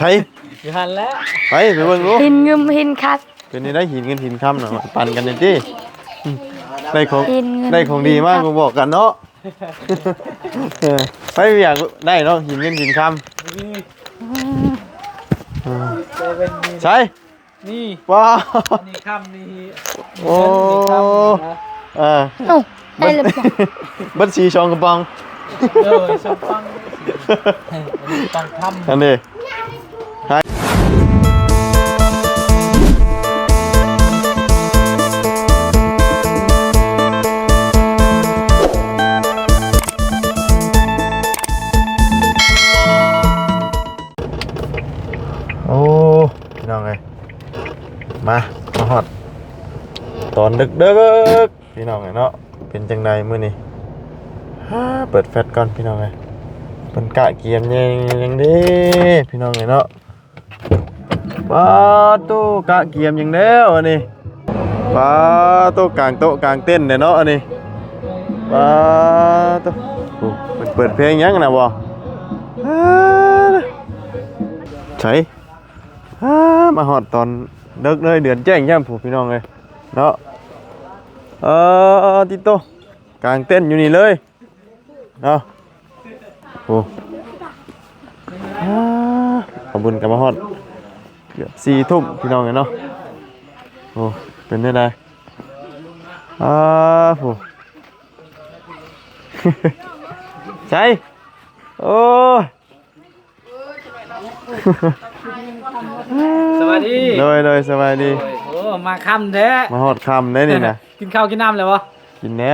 ใช่อยู่หันแล้วไปเบิ่งดูหินเงิมหินคัดเป็นนี่ได้หินเงินหินคำน่ะปั่นกันนี่ติได้ของดีมากกูบอกกันเนาะไปอยากได้เนาะหินเงินหินคำใช่นี่ว้าวนี่คำนี่โอ้ได้เลยบัญชีช่องกระป๋องชมฟังต้องทำอันนี้โอ้พี่น้องไงมาฮอดตอนดึกพี่น้องไงเนาะเป็นจังไดมื้อนี้เปิดแฟลชก่อนพี่น้องไงเป็นกะเกียมยังเด้พี่น้องไงเนาะป้าตู้กะเกียมยังแล้วอันนี้ป้าตู้กลางโต๊ะกลางเต้นเนาะอันนี้ป้าตู้เปิดเพลงยังนะบ่ใช่มาหอดตอนเลิกเลยเดือนแจ้งย่ำผูพี่น้องเลยเนาะติโตกลางเต้นอยู่นี่เลยเนาะโอ้ขอบคุญกับมาหอดเกือบ4 ทุ่มพี่น้องเลยเนาะโอ้เป็นได้ไงโอ้ใช่โอ้สวัสดีเลยสบายดีโอ้มาค่ำแท้มาหอดคำได้นี่นะกินข้าวกินน้ำเลยวะกินแน่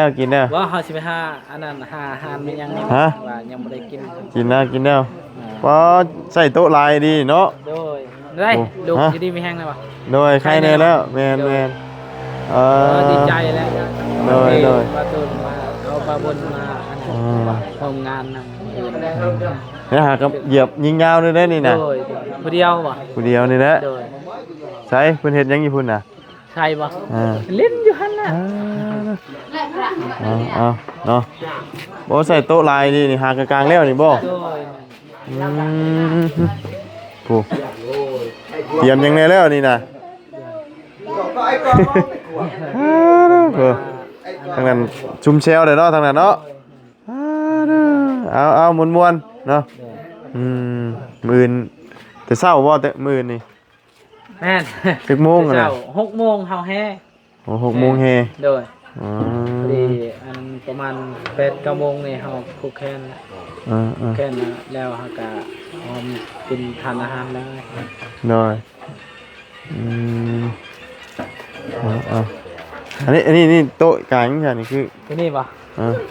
ว่าเขาสิไปหาอันนั้นหาไม่ยังว่ายังไม่ได้กินแน่เพราะใส่โต๊ะลายดีเนาะโดยได้ลูกดีไม่แห้งเลยวะโดยใครแน่แล้วแมนดีใจแล้วโดยมาตูนมาเอาปลาบนมาทำงานนำเนี่ยหากับเหยียบยิงยาวเลยได้นี่นะผู้เดียววะผู้เดียวนี่แหละใช่เพิ่นเฮ็ดยังอยู่พุ่นน่ะใช่ปะเล่นอยู่หั่นน่ะเนาะบ่ใส่โต๊ะลายนี่หากลางแล้วนี่บ่ผู้เตรียมยังไงแล้วนี่นะทางนั้นชุมเชลเลยเนาะทางนั้นเนาะเอามวนๆเนาะมื้อแต่เช้าบ่แต่มื้อนี่แม่น10 โมงน่ะ6 โมงเฮาแฮโอ้6 โมงแฮโดยพอดีอันประมาณ8 9 โมงนี่เฮาผูกแขนแขนแล้วเฮาก็พร้อมกินทานอาหารแล้วโดยอันนี้นี่โต๊ะกลางนี่นี่คือที่นี่ป่ะ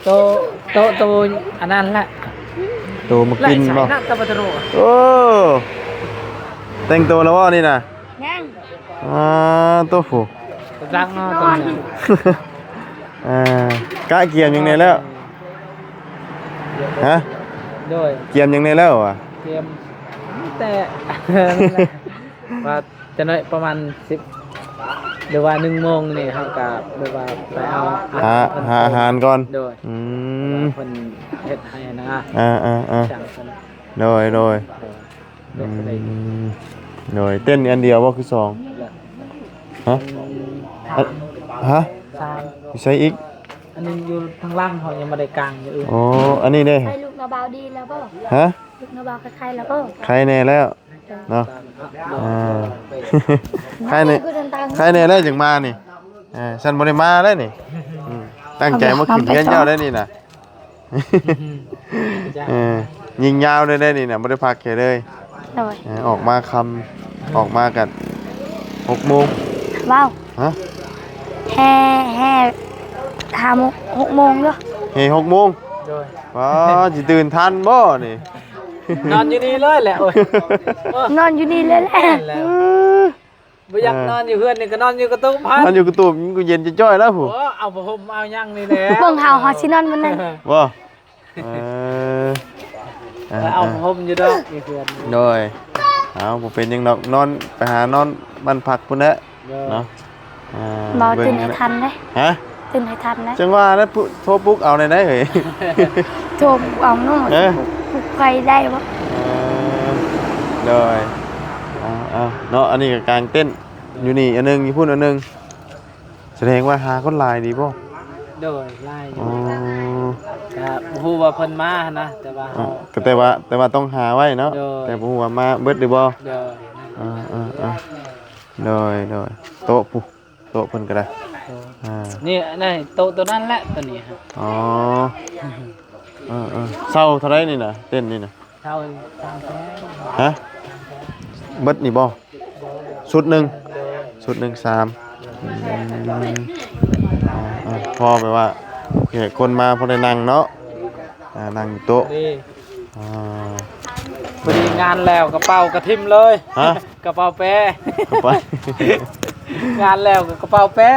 โต๊ะอันนั้นแหละโต๊ะมากินป่ะตะบัตโรโอ้แต่งตัวแล้วว่านี่นะยังโต๊ะผูรักเนาะตรงนี้กะเกียมยังไงแล้วฮะด้วยเกียมยังไงแล้วอ่ะเกียมแต่ว่าจะน้อยประมาณ10หรือว่า1 โมงนี่เขาก็แบบว่าไปเอาอาหารก่อนโดยคนเฮ็ดให้นะสั่งคนโดยเต้นอันเดียวว่าคือ2ฮะใช่อีกอันนึงอยู่ทางล่างเขายังไม่ได้กลางอยู่โอ้อันนี้เนี่ยใครลูกนาบาวดีแล้วป่ะฮะลูกนาบาวใครแล้วป่ะใครแน่แล้วเนาะใครแน่แล้วจึงมานี่ฉันบ่ได้มาแล้วนี่ตั้งใจมาขึ้นเงินเจ้าได้นี่นะยิงยาวได้นี่นะบ่ได้พักแค่เลยออกมาออกมากัน6 โมงว้าวฮะแห่6 โมงเด้อ6 โมงว้าสิตื่นทันบ่นี่นอนอยู่นี่เลยแหละนอนอยู่นี่เลยแหละบ่อยากนอนอยู่เพื่อนนี่ก็นอนอยู่กระตุ้มพันนอนอยู่กระตุ้มกูเย็นจะจ้อยแล้วผู้เอาผมเอายังนี่แหละเบิ่งเฮาฮอสินอนมื้อนั้นบ่เอาผมอยู่ดอกมีเพื่อนโดยบ่เป็นยังดอกนอนไปหานอนบ้านพักพุ่นแหละเนาะบ่ตื่นให้ทันเด้ฮะตื่นให้ทันนะจังว่าแล้วโทรปลุกเอาได้เฮ้ยโทรเอาเนาะปลุกใครได้บ่โดย เอาเนาะอันนี้ก็กลางเต้นอยู่นี่อันนึงอยู่พุ่นอันนึงแสดงว่าหาคนหลายดีบ่ โดยไล่อ อ๋ ยู่ อ ก็บ่ฮู้ว่าเพิ่นมานะแต่ว่าเฮา ก็แต่ว่าต้องหาไว้เนาะ โดย แต่บ่ฮู้ว่ามาเบิดหรือบ่ โดย โดยโต๊ะปุ๊โต๊ะเพิ่นก็ได้นี่นี่โต๊ะตัวนั้นแหละตัวนี้ฮะ อ๋อเศร้าเท่าไรนี่นะเต้นนี่นะ เท่าตามแท้ ฮะเบิดนี่บ่ชุดหนึ่ง3พอไปว่าโอเคคนมาพอได้นั่งเนาะนั่งอยู่โต๊ะ ดี อ่า พอดีงานแล้วกระเป๋ากระทิมเลย ฮะ กระเป๋าแป้ เข้าไป งานแล้วกับกระเป๋าแป้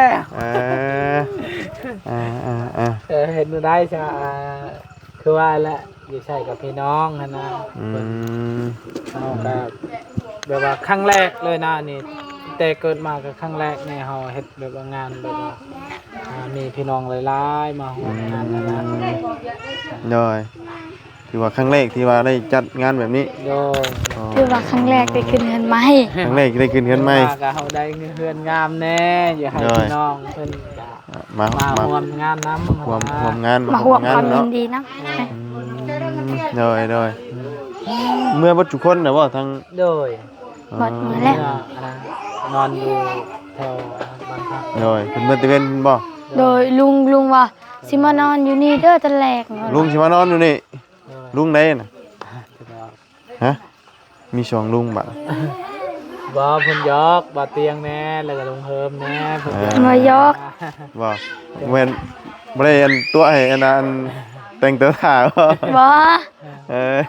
เออ เห็นได้ใช่คือว่าแหละอยู่ใช่กับพี่น้องนะ เอาแบบว่าครั้งแรกเลยนะนี่แต่เกิดมากับครั้งแรกในเฮาเฮ็ดแบบว่างานแบบว่ามีพี่น้องหลายๆมาร่วมงานนะ โดยถือว่าครั้งแรกที่ว่าได้จัดงานแบบนี้ โดย คือว่าครั้งแรกได้ขึ้นเงินไหม ครั้งแรกได้ขึ้นเฮือนใหม่ ก็เฮาได้เงินเฮือนงามแน่อย่าให้พี่น้องเพิ่นก็ มา มาร่วมงานนำ รวมงาน มาห่วง งา ความยิ เนาะ นดีนะ โดยเมื่อบัดทุกคนน่ะบ่ทั้ง โดย หมดมือแล้ว นอนอยู่แถวบ้านพัก โดยเพิ่นเมื่อตะเวนบ่ โดยลุงว่าสิมานอนอยู่นี่เด้อตะแหลก ลุงสิมานอนอยู่นี่ โดย ลุงใดน่ะฮะมีสองลุงบ่ บ่เพิ่นยอกบ่เตียงแน่แล้วก็ลงเฮิมแน่เพิ่น มายก บ่แม่นบ่ได้อันตัวให้อันนั้นแต่งตัวท่าบ่ บ่ เออ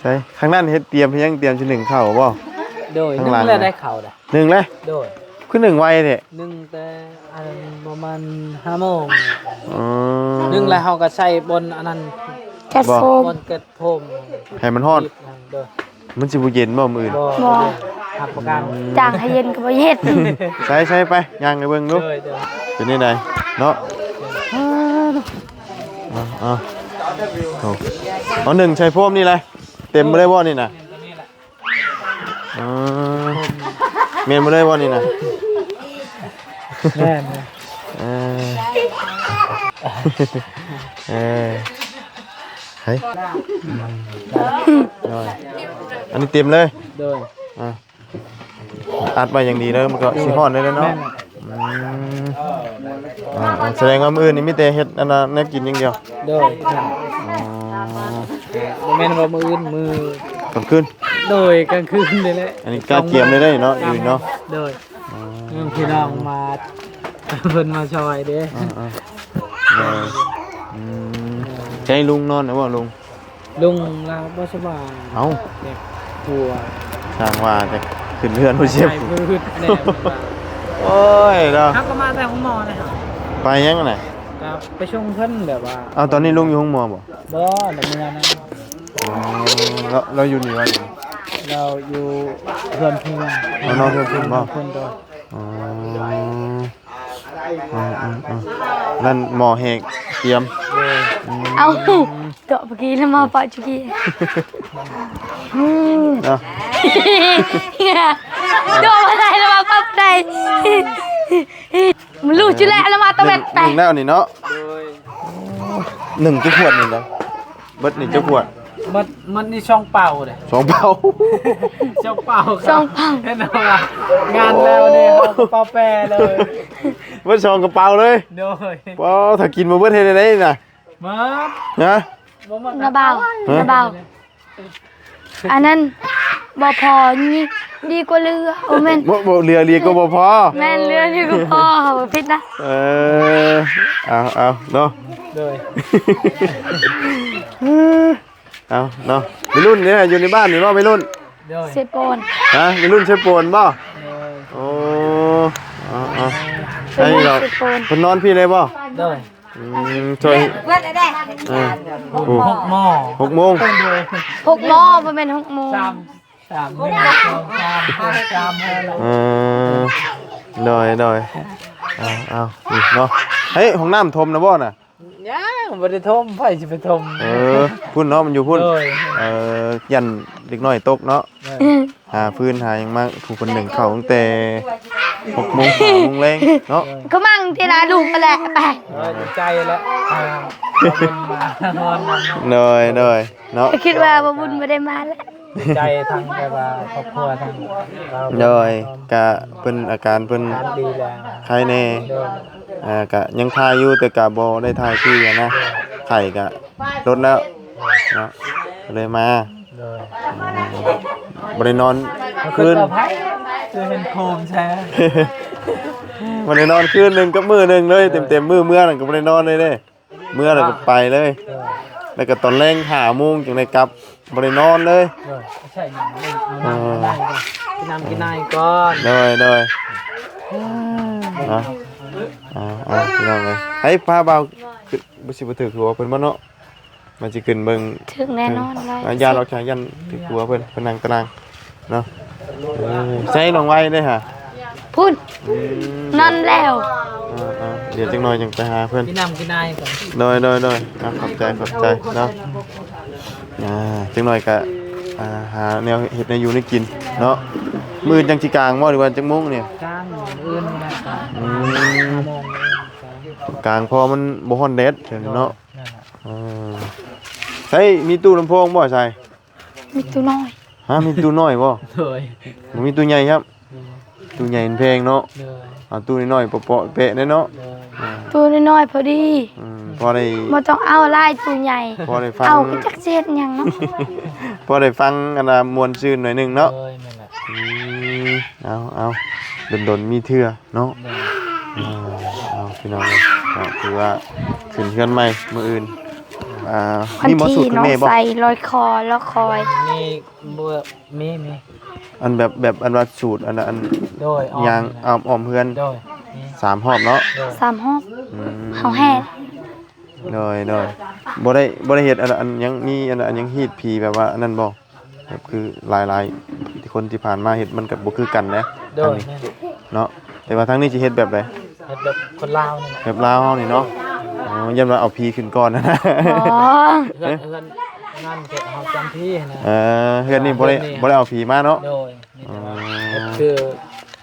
ใช่ข้างนั้นเฮ็ดเตรียมเพียงเตรียมสิหนึ่งข้าวบ่ โดย ข้าง นึ่ หลัง งแล้วได้เข่าเด้อ หนึ่งเลย โดย คือหนึ่งไวแท้ นึ่งแต่อันประมาณ5โมง อ๋อ นึ่งแล้วเฮาก็ใส่บนอันนั้น แคทโฟม บนเกล็ดโฟม ให้มันฮ้อน โดย มันสิบ่เย็นบ่มื้ออื่น บ่ บ่ หักประกัน จางให้เย็นก็บ่เย็น ใส่ไปย่างให้เบิ่งดู โดย เป็นนี่ไดเนาะอ๋อเอาหนึ่งใช้โฟมนี่เลยเต็มบ่ได้บ่นี่น่ะ ตัวนี้แหละ อ๋อเมนบ่ได้บ่นี่น่ะ แม่น เออเออเฮ้ยอันนี้เต็มเลย โดย อัดไว้อย่างดีเลยมันก็สิฮ้อนเลยเนาะ แม่น แสดงว่ามื้อนี้มีแต่เฮ็ดอันน่ะแนวกินอย่างเดียว โดยแม่นว่ามืออื่นมือ กลางคืน โดยกลางคืนนี่แหละ อันนี้กล้าเกียมเลยได้เนาะอยู่เนาะ โดยพี่น้องมาเพิ่นมาช่วยเด้ ใช้ลุงนอนนะบ่ลุง ลุงเราบ่สบาย เอ้า เด็กกลัว ทางว่าจะขึ้นเรือนผู้เชี่ยว ใจพืชแน่ โอ้ยเนาะ ครับก็มาแต่ของหมอเลยครับ ไปยังไง ครับไปชงเพิ่นแบบว่า เอาตอนนี้ลุงอยู่ห้องหมอบ่ บ่ดำเนินนั้น เราอยู่นี่วะ เราอยู่เพื่อนเพิ่น เรานอนเพื่อนเพิ่นบ่ เพิ่นโดย อ๋อนั่นหมอเฮกเตรียม เอาเกาะเมื่อกี้แล้วมาปะจุกี้ เนาะ โดนมาได้แล้วมาปั๊บได้มันรู้ชื่อแล้วมาตะเบ็ดไป หนึ่งแล้วนี่เนาะ โดย หนึ่งจุขวดนี่เนาะเบิดนี่จุขวด มันนี่ช่องเป่าเด้ สองเป่า ช่องเป่า สองพัง เห็นบ่ล่ะงานแล้วเนี่ยเอาเป่าแปรเลย เบิดสองกระเป๋าเลย โดย ว้าวถ้ากินมาเบิดเฮ็ดได้น่ะ มา ฮะ บ่มา นาเบานาเบาอันนั้นบ่พอนี่ดีกว่าเรือโอ้แม่น บ่เรือก็บ่พอ แม่นเรือนี่ก็พอบ่ผิดนะ เออเอาเนาะ โดย เอาเนาะวัยรุ่นเนี่ยอยู่ในบ้านนี่บ่วัยรุ่น โดย เซโปน ฮะวัยรุ่นใช้โปนบ่ โดย โอ้เอาใช่เรา เซโปน เพิ่นนอนพี่เลยบ่ โดย ช่วย เว้นได้ โอ้ 6หม้อ 6 โมง โดย 6 โมงบ่แม่น6 โมง 3 1 2 3 5 เออโดยเอานี่เนาะเฮ้ยห้องน้ำทมนะบ่น่ะ ยังบ่ได้ทมไผสิไปทม พุ่นเนาะมันอยู่พุ่น โดย ยันเด็กน้อยตกเนาะ เออ หาฟืนหาหยังมาผู้คนหนึ่งเข้าตั้งแต่6 โมง 5 โมงแรงเนาะ ก็มั่งที่ร้านลูกมาแหละไป ดีใจแล้วเอาบุญมานอนนำ เนยเนาะ คิดว่าบ่บุญบ่ได้มาแล้ว ดีใจทางแบบว่าครอบครัวทางเรา เนยกะเพิ่นอาการเพิ่น ทานดีแล้ว ไข้แน่ โดย กะยังทายอยู่แต่กะบ่ได้ทายที่อะนะไข้กะลดแล้วเนาะก็เลยมา โดย บ่ได้นอน คื คื น น คือเห็นโคมแช่ บ่ได้นอนคืนหนึงกับมื้อหนึงเลยเต็มๆมื้อนั้นก็บ่ได้นอนเลยเด้มื้อแล้วก็ไปเลย แล้วก็ตอนแรง5 โมงจึงได้กลับบ่ได้นอนเลย ไม่ใช่หนังเล่นกินน้ำกินนายก่อน เนยเนาะพี่น้องเอ้ยให้พาเบาคือบ่สิบ่ถือหัวเพิ่นบ่เนาะมันสิขึ้นเบิ่ง ถึงแน่นอนเลย ยาเราใช้ยันถือหัวเพิ่นเพิ่นนั่งตารางเนาะใช้น้องไว้เด้อฮะ พูดนอนแล้ว เดี๋ยวจังหน่อยจังไปหาเพิ่น กินน้ำกินนายก่อน โดยขอบใจเนาะจังหน่อยก็หาแนวเฮ็ดแนวอยู่ให้กินเนาะมื้อจังสิกลางบ่หรือว่าจังโมงเนี่ย กลางอื่นนะ โมง กลางพอมันบ่ฮ้อนแดดเห็นเนาะ นั่นแหละ ใช่มีตู้ลำโพงบ่ใช่ มีตัวน้อย ฮะมีตู้น้อยบ่ เลย บ่มีตู้ใหญ่ครับตู้ใหญ่มันแพงเนาะ เลย เอาตู้น้อยๆเปาะๆเปะเนาะ เลย ตัวน้อยๆพอดี พอได้ บ่ต้องเอาลายตัวใหญ่ พอได้ฟัง เอาไปจักเสียดหยังเนาะ พอได้ฟังอันน่ะมวนซื่นหน่อยหนึงเนาะ เลยนั่นแหละ เอาดนๆมีเทื่อเนาะ เลย เอาพี่น้องถือว่าขึ้นเฮือนใหม่มื้ออื่นวัน นี่บ่สู ที่ ตร น้อง แม่บ่ ใส่ลอยคอแล้วคอย นี่บัวมี อันแบบอันว่าสูตรอันน่ะอัน โดย ยางอ้อมเฮือน โดยนี่ 3 รอบเนาะ โดย 3 ห้อง อืม เฮาแห่ เลยบ่ได้เฮ็ดอันยังมีอันยังฮีดผีแบบว่าอันนั้นบ่แบบคือหลายๆที่คนที่ผ่านมาเฮ็ดมันก็บ่คือกันนะ โด ทาง ย นี้ นี่ เนาะแต่ว่าทางนี้สิเฮ็ดแบบใด เฮ็ดแบบคนลาวนี่แหละ แบบลาวเฮานี่เนาะอ๋อย่ำว่าเอาผีขึ้นก่อนนะ อ๋อ เพื่อนนั่นเก็บเฮาจำพี่นะ เฮือนนี่บ่ได้เอาผีมาเนาะ โดยนี่ก็คือ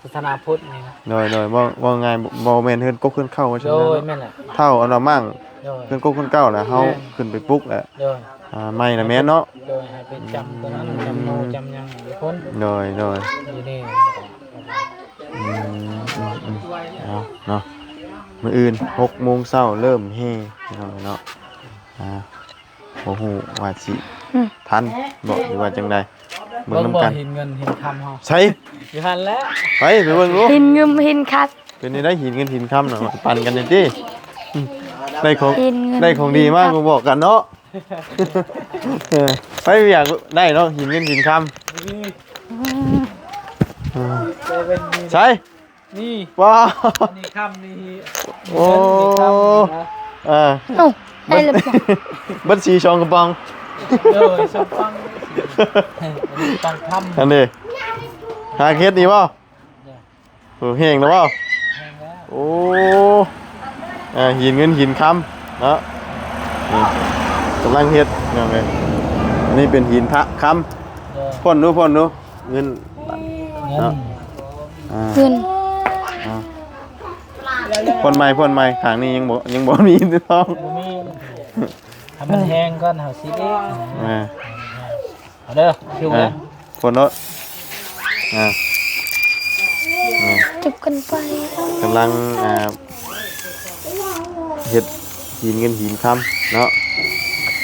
ศาสนาพุทธนี่นะ โดยว่าง่ายบ่แม่นเฮือนกกขึ้นเข้าว่าซั่น โด เนาะ ยแม่นแหละ เท่าอันว่ามั่ง โดย เฮือนกกขึ้นเก้าน่ะเฮาขึ้นไปปลุกแหละ โดย ไม่น่ะแม่นเนาะ โดยให้ไปจำตัวนั้นจำโนจำหยังอีกคน โดย อยู่นี่ เอาเนาะมื้ออื่น6 โมงเช้าเริ่มเฮพี่น้องเนาะบ่ฮู้ว่าสิทันบ่หรือว่าจังไดเบิ่ง เบิ่ง นำ บ่ กัน เห็นเงินเห็นคำเฮา ใช่ อยู่หันแล้ว ไปเบิ่งดู หินเงิมหินคัก เป็นได้หินกันหินค่ำน่ะปั่นกันจังซี่ได้ของ หินเงิน ได้ของดีมากก็บอกกันเนาะไปอยากได้เนาะหินเงินหินค่ำ เซเว่นนี่ ใช่ นี่ ว้าว นี่คำนี่ โอ้ โอ้ได้เลยบ่ บัญชีช่องกระป๋อง เออชมฟังฟังคำ อันนี้หาเคสนี่บ่โอ้เฮงนะบ่โอ้หินเงินหินคำเนาะนี่กำลังเฮ็ดยังไงอันนี้เป็นหินพระคำพ่นดูเงิน เงิน เงิน พ่นใหม่ทางนี้ยังบ่มีน้อง บ่มีทำมันแห้งก่อนเฮาสิเอง เอาเด้อคิวเลย พ่นรถ จุบกันไป กำลังเฮ็ดหินเงินหินคำเนาะ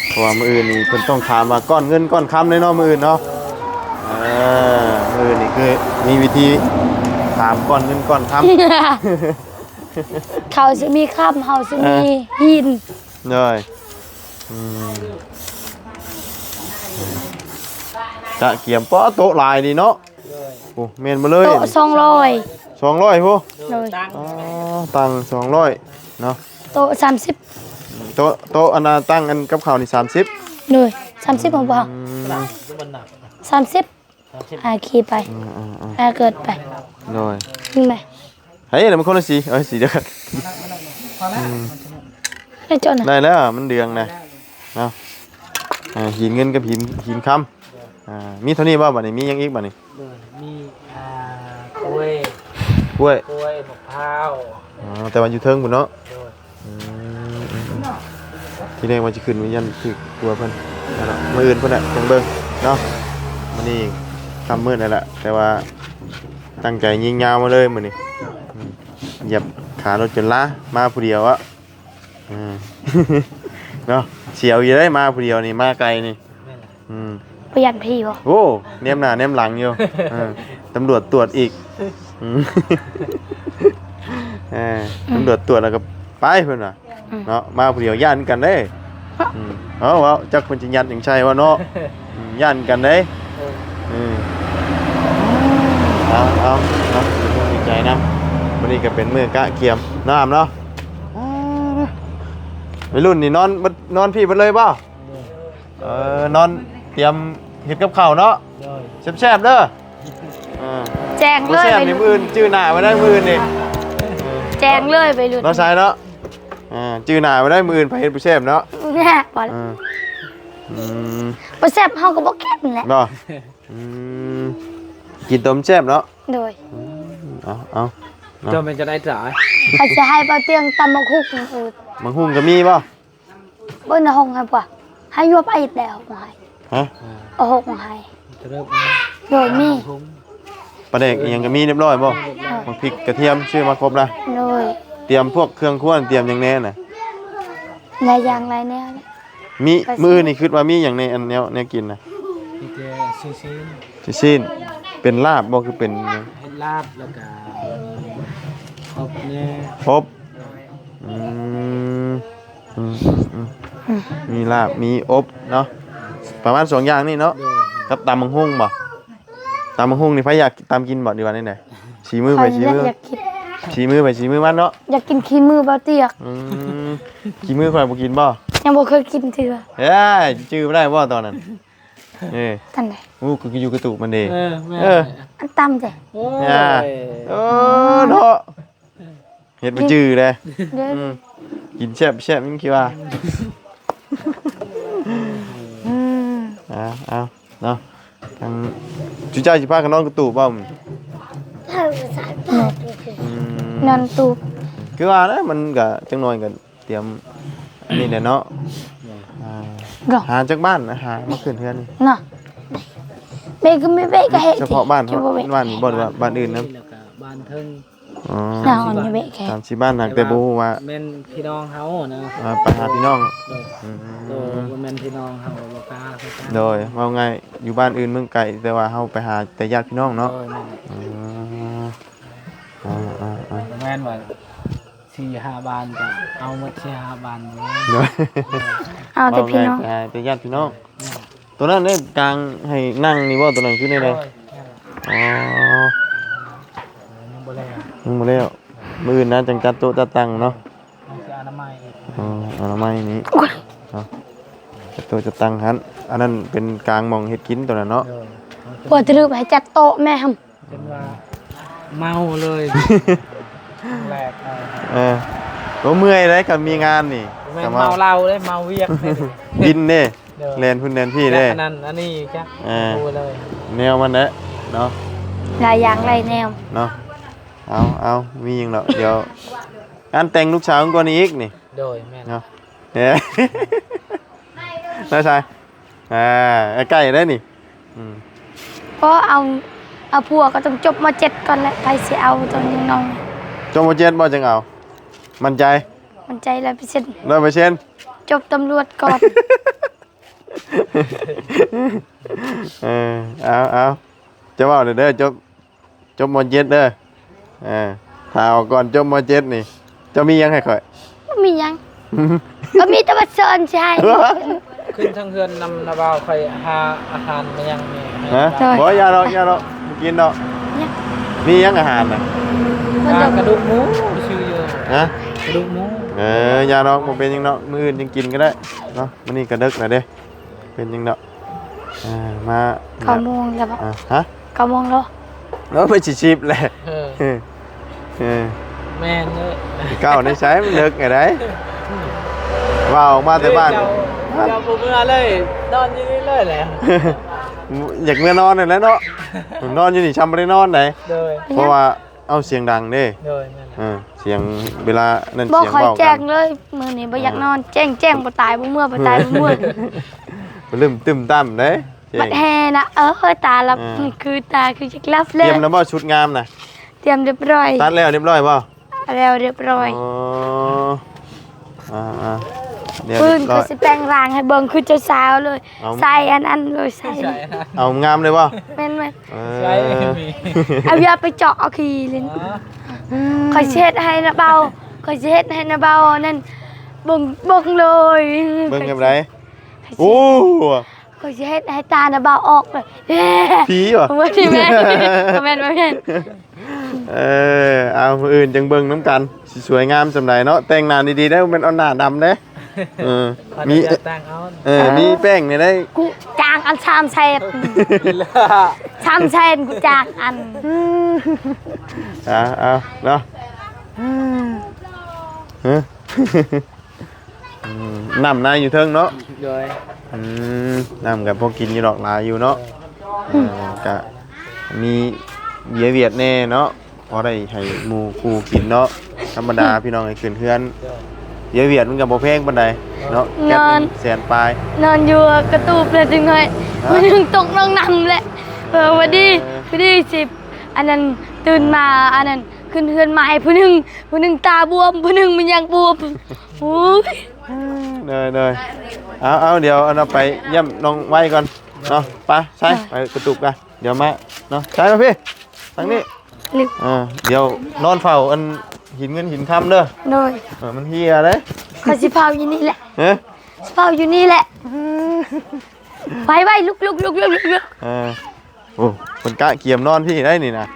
เพราะว่ามื้ออื่นนี่เพิ่นต้องถามว่าก้อนเงินก้อนคำเลยเนาะมื้ออื่นเนาะมื้ออื่นนี่คือมีวิธีถามก้อนเงินก้อนคำ เขาจะมีคำเขาจะมีหิน เลยจะเกี่ยมป้อโต๊ะลายดีเนาะโอ้เมนมาเลย โต๊ะ200 200พู เลย ตัง200เนาะ โต๊ะ30 โต๊ะอันน่ะตั้งอันกับข้าวนี่30 เลย30บ่บ่30ขี่ไปเกิดไป เลย ยิงไป เฮ้ยเดี๋ยวมันคนละสีสีเดียวกัน ได้จนน่ะ ได้แล้วมันเดืองนะเนาะหินเงินกับหินคำมีเท่านี้บ่บัดนี้มีหยังอีกบัดนี้ เลยมีกล้วย กล้วย มะพร้าว แต่ว่าอยู่เทิงพุ่นเนาะ โดย ที่แรกว่าจะขึ้นวิญญาณคือกลัวเพิ่นนั่นแหละมื้ออื่นเพิ่นน่ะจังเบิ่งเนาะมื้อนี้ค่ำมืดนั่นแหละแต่ว่าตั้งใจยิงยาวมาเลยมื้อนี้เหยียบขารถจนล้ามาผู้เดียวอะเนาะเสียวอยู่ได้มาผู้เดียวนี่มาไกลนี่ แม่นล่ะ ประหยัดพี่บ่ โอ้แนมหน้าแนมหลังอยู่ตำรวจตรวจอีกตำรวจตรวจแล้วก็ไปเพิ่นน่ะเนาะมาผู้เดียวย่านกันเด้ว่าจักเพิ่นสิยัดหยังใช่ว่าเนาะย่านกันเด้เอาดีใจนำวันนี้ก็เป็นมื้อกะเกียมน้ำเนาะวัยรุ่นนี่นอนพี่เพิ่นเลยบ่นอนเตรียมเฮ็ดกับข้าวเนาะ โดย แซ่บๆเด้อ แจง บ่ เลย แซ่บ ไป นี่ รุ่น มื้ออื่นจื้อหน้าไว้ได้มื้ออื่นนี่ แจงเลยไปรุ่น เนาะชายเนาะจื้อหน้าไว้ได้มื้ออื่นไปเฮ็ดบ่แซ่บเนาะ แน่บ่แล้วบ่แซ่บเฮาก็บ่กินแหละ บ่กินต้มแซ่บเนาะ โดย เอา จนมันจะได้จ่าย เขาจะให้เปาเตียงตำบักหุ่งมังหุ่งก็มีบ่ เบิ่นห้องให้ป่ะให้ยบไอ้แล้วหาย ฮะ เอาหกให้ จะเริ่ม โดยมี พุ่ง ปลาแดกอีหยังก็มีเรียบร้อยบ่บักพริกกระเทียมชื่อมาครบแล้ว โดย เตรียมพวกเครื่องครัวเตรียมหยังแน่น่ะ หลายอย่างหลายแนวเลย มีมื้อนี่คิดว่ามีหยังในอันแนวกินน่ะ มีแต่ซีซีน สิสิ้นเป็นลาบบ่คือเป็น เฮ็ดลาบแล้วก็ครบเนี่ย ครบมีลาบมีอบเนาะประมาณ2อย่างนี่เนาะ โดย กับตำบักหุ่งบ่ตำบักหุ่งนี่ไผอยากตำกินบ่ดีว่าไหนๆชี้มือ ใค ไป ร ชี้มือ อยากกิน ชี้มือไปชี้มือมันเนาะ อยากกินขี้มือเปาเตียก ขี้มือข่อยบ่กินบ่ ยังบ่เคยกินเถื่อ เอ้ยจื้อบ่ได้บ่ตอนนั้นท่านใด ก็อยู่กระตุกมันเด้ แม่ อันตำจ้ะ โอ้ ย่าย เนาะเฮ็ดบ่จื้อเด้ เด้อ กินแซ่บยังคิดว่า เอาเนาะทางจุเจ้าสิพากันนอนกระตุกบ่ นอนตูบ คือว่านะมันก็จังน้อยก็เตรียมอันนี้แหละเนาะ ก็ หาจากบ้านนะหามาขึ้นเฮือนนี่ น่ะเบก็ไม่เบก็เฮ็ด เฉพาะบ้าน คิด เขา ว่าเบ บ้านนี่บ่หรือว่าบ้านอื่นนะ แล้วก็บ้านเทิง อ๋อ น่าอ่อนอยู่เบแค่ ตามสิบ้านหักแต่บ่ฮู้ว่า แม่นพี่น้องเฮานะ ไปหาพี่น้อง โดยบ่แม่นพี่น้องเฮาบ่กล้าเข้าไป โดยว่าไงอยู่บ้านอื่นเมืองไกลแต่ว่าเฮาไปหาแต่ญาติพี่น้องเนาะ โดยแม่น อ๋อ แม่นว่า4-5 บานก็เอาหมด4-5 บานเลย โดย เอาแต่พี่น้อง ไปหาแต่ญาติพี่น้องตัวนั้นเนี่ยกลางให้นั่งนี่บ่ตัวนั้นคือได้เลยอ๋อ ยังบ่แล้ว มึงมาแล้วมื้ออื่นนะจังจัดโต๊ะจัดตั้งเนาะ มันคืออนามัยอีก อนามัยนี้จัดโต๊ะจัดตั้งหันอันนั้นเป็นกลางหมองเฮ็ดกินตัวนั้นเนาะ โดย ปวดตรึบให้จัดโต๊ะแม่หำ เป็นว่าเมาเลยแรกก็เมื่อยเลยกับมีงานนี่ แม่นเมาเหล้าเลยเมาเวียกเลย ดินเด้แลนพุ่นแลนพี่เด้ อันนั้นอันนี้จ้ะดูเลย แนวมันแหละเนาะ หลายอย่างหลายแนว เนาะเอามีหยังเนาะเดี๋ยวงานแต่งลูกสาวก่อนนี้อีกนี่ โดยแม่น เนาะได้ใช่ใกล้ได้นี่ เพราะเอาผัวก็ต้องจบม.7ก่อนแหละไปสิเอาตอนยังน้อง จงบ่เจ็ดบ่จังเอามั่นใจ มันใจ100% 100% จบตำรวจก่อน เอาจะว่าเด้อจบม.7เด้อถ้าเอาก่อนจบม.7นี่จะมียังให้ข่อย บ่มีหยังก็มีแต่ว่าเชิญใช่ ขึ้นทางเฮือนนำนาบ่าวค่อยหาอาหารมายังแม่ ฮะบ่อย่าดอกบ่กินดอกมียังอาหารน่ะ มันจะ กระดูกหมูชื่ออยู่ ฮะ กระดูกหมู อย่าดอกบ่เป็นหยังดอกมื้ออื่นยังกินก็ได้เนาะมื้อนี้ก็ดึกแล้วเด้เป็นหยังดอกมา 9 โมงแล้วบ่ ฮะ 9 โมงแล้ว แล้วไปสิชิบแหละ แม่นเลย เก้าในใช้มันดึกไงได้ ว่าออกมาแต่บ้าน เจ้าผมเมื่อเลยนอนอยู่นี่เลยแหละ อยากเมื่อนอนนี่แหละเนาะนอนอยู่นี่ช้ำบ่ได้นอนไหน โดย เพราะว่าเอาเสียงดังเด้ โดยนั่น เสียงเวลานั่น บ่ เสียง ค่อย เว้า แจ้ กั ง น เลยมื้อนี้บ่อยากนอนแจ้งบ่ตายบ่เมื่อบ่ตายบ่เมื่อ มันลืมตึมตั้มเด้เจ๋ง บัดแฮนะตาลับคือตาคือจักลับ เต เล รี ย ยมแล้วบ่ชุดงามน่ะ เตรียมเรียบร้อย ตัดแล้วเรียบร้อยบ่ แล้วเรียบร้อย อ๋อเดี๋ยว ปืน เรียบร้ ก็ อย สิแปลงร่างให้เบิ่งคือเจ้าสาวเลย เอา ใส่อันนั้นเลยใส่ ใช่นะ เอางามเลยบ่ แม่น ใช่มี ๆเอายาไปเจาะเอาขี้ลิ้นคอยเช็ดให้นะเบาคอยเช็ดให้นะเบานั่นเบิ่งเลย เบิ่งกันไดโอ้ คอยเช็ดให้ตานะเบาออกเลย ผีว่ะ ว่าที่แม่แม่น เอามื้ออื่นจังเบิ่งน้ำกันสิสวยงามสำใดเนาะแต่งหน้าดีๆได้มันเอาหน้าดำเด้มี ตั้งเอา มีแป้งนี่ได้ กูจางอันชามเซน ละ ชามเซนกูจางอัน เอาเนาะน้ำนายอยู่เทิงเนาะ โดย น้ำกับพวกกินอยู่ดอกหลายอยู่เนาะกะมีเบียร์เวียดแน่เนาะพอได้ให้หมู่คู่กินเนาะธรรมดาพี่น้องให้ขึ้นเพื่อนเบียร์เวียดมันกับบ่แพงปานใดเนาะแก๊ส100,000ปลาย นอนอยู่กระตูบเลยจึงเลยมันยังตกน้องนำแหละวันดี10อันนั้นตื่นมาอันนั้นขึ้นเฮือนใหม่ผู้หนึงตาบวมผู้หนึงมันยังบวมโอ้ย เลยเอาเดี๋ยวเอาไปเยี่ยมน้องไว้ก่อนเนาะไปใช่ไปกระตุกกันเดี๋ยวมาเนาะใช่มาพี่ทางนี้เดี๋ยวนอนเฝ้าอันหินเงินหินคำเด้อ โดย มันเฮียเลย เขาสิเผาอยู่นี่แหละ เฮ้ย เผาอยู่นี่แหละไปลุก โอ้คนกะเกียมนอนพี่ได้นี่นะ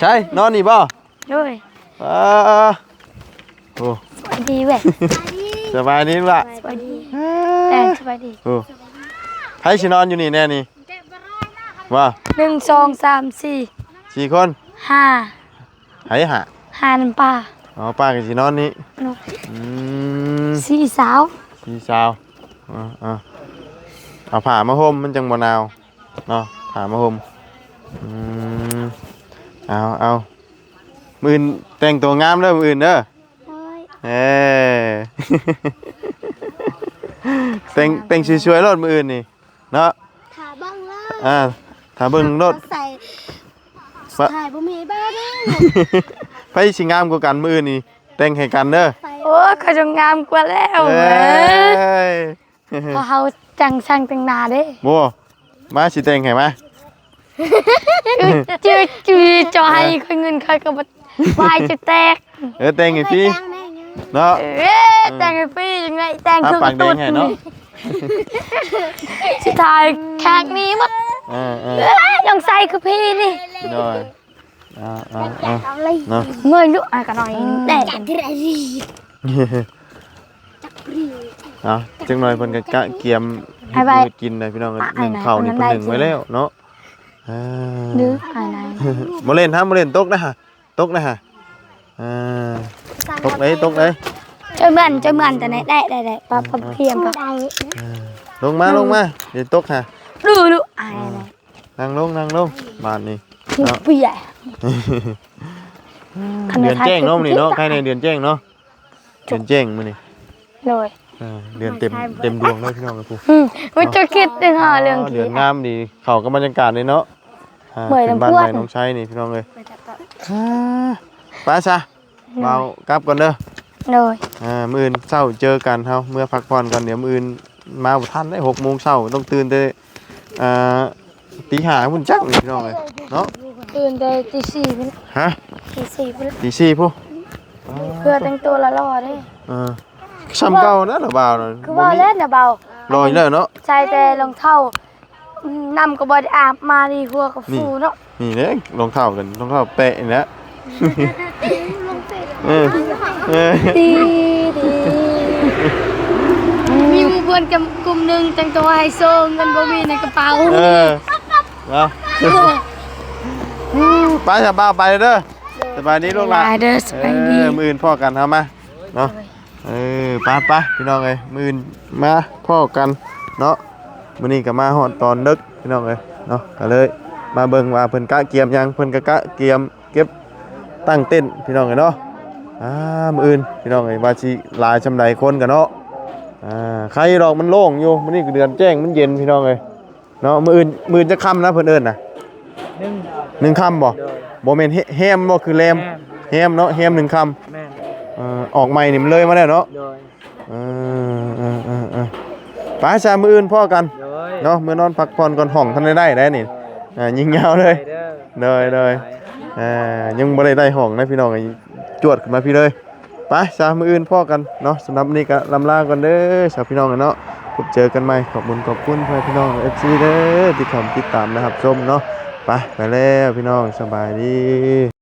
ใช่นอนนี่บ่ โดย โอ้ สวัสดีเว้ย สบายดีล่ะ สวัสดีแต่สวัสดี โอ้ให้ชินอนอยู่นี่แน่นี่ว่า 1 2 3 4 4 คน 5 ให้หา 5น้ำปลา อ๋อป้ากับชินอนนี่ 4 สาว 4 สาวเอาผ้ามาห่มมันจังบ่หนาวเนาะผ้ามาห่มเอามื้ออื่นแต่งตัวงามเด้อมื้ออื่นเด้อแต่งสวยๆรถมื้ออื่นนี่เนาะ ขาบ้างล่ะ ถ้าเบิ่งรถ ใส่ถ่ายบ่มีบ้าเด้อ ไผสิงามกว่ากันมื้ออื่นนี่แต่งให้กันเด้อ โอ้เขาจะงามกว่าแล้ว เอ้ย เพราะเขาจังช่างแต่งหน้าเด้ บ่มาสิแต่งให้มา จือจอให้ค่อยเงินค่อยก็บ่วายจะแตก แต่งให้พี่เนาะ แต่งให้พี่ยังไงแต่ง ถ้า คือ ปากแดงให้เนาะ สุดท้ายแขกนี้มั้งยังใส่คือพี่นี่ หน่อยเนาะ เงยลูกอ่ะกันหน่อยแดก เนาะจังหน่อยเพิ่นก็กะเกียมเฮ็ดมื้อกินได้พี่น้องหนึ่งข้าวนี่เพิ่นหนึ่งไว้แล้วเนาะ ดื้ออะไร บ่เล่นฮะบ่เล่นตกนะฮะตกนะฮะตกเลย เจอเหมือนแต่ไหนได้ปลาเทียมปลา ลงมาเดี๋ยวตกฮะ ดูอะไร นั่งลงบาดนี้ เปีย เดือนแจ้งเนาะมื้อนี้เนาะใครในเดือนแจ้งเนาะเดือนแจ้งมื้อนี้ เลย เดือนเต็มดวงเลยพี่น้องครับผู้ มันจะคิดถึงเรื่อง เดือนงามดีเข้ากับบรรยากาศเลยเนาะเป็นบ้านใหม่น้องชัยนี่พี่น้องเลยไปซะเบากลับก่อนเด้อ เลย มื้ออื่นเช้าเจอกันเฮาเมื่อพักผ่อนกันเดี๋ยวมื้ออื่นมาบ่ทันได้6 โมงเช้าต้องตื่นแต่ตีห้าพุ่นจักนี่พี่น้องเลยเนาะ ตื่นแต่ตี 4พุ่น ฮะ ตี 4พุ่น ตี4พุ่น เพื่อแต่งตัวละล่อเด้ ซ้ำเก่านะล่ะบ่าวน่ะ คือว่าเล่นน่ะเบาร ออยู่แล้วเนาะ ใส่แต่รองเท้านำก็บ่ได้อาบมาดีหัวก็ฟูเนาะ นี่เด้รองเท้ากันรองเท้าแปะนี่แหละดีมีหมู่เพื่อนกลุ่มหนึงแต่งตัวไฮโซเงินบ่มีในกระเป๋า เอาไปจะบ้าไปเด้อ เลย สบายดีลูกหลาน เด้อสบายดี มื้ออื่นพ่อกันเอามาเนาะไปพี่น้องเอ้ยมื้ออื่นมาพ่อกันเนาะมื้อนี้ก็มาฮอดตอนดึกพี่น้องเอ้ยเนาะก็เลยมาเบิ่งว่าเพิ่นกะเกียมยังเพิ่นก็กะเกียมเก็บตั้งเต้นพี่น้องเอ้ยเนาะมื้ออื่นพี่น้องเอ้ยว่าสิหลายชำใดคนกันเนาะใครดอกมันโล่งอยู่มื้อนี้ก็เดือนแจ้งมันเย็นพี่น้องเอ้ยเนาะมื้ออื่นจะค่ำนะเพิ่นเอิ้นน่ะ นึ่ง 1 ค่ำบ่ โดย บ่แม่นแฮมบ่คือแรม แม่ แฮมเนาะแฮม1 ค่ำ แม่ ออกใหม่นี่มันเลยมาแล้วเนาะ โดย ไปชามืออื่นพ่อกัน โดย เนาะมื้อนอนพักผ่อนก่อนห้องทันได้นี่ยิงยาวเลย ไปเด้อ เลยยังบ่ได้ห้องนะพี่น้องจวดขึ้นมาพี่เลยไปชามืออื่นพ่อกันเนาะสำหรับนี้ก็ลำลาก่อนเด้อชาวพี่น้องเนาะพบเจอกันใหม่ขอบคุณพี่น้อง FC เด้อที่เข้ามาติดตามนะครับชมเนาะไปแล้วพี่น้องสบายดี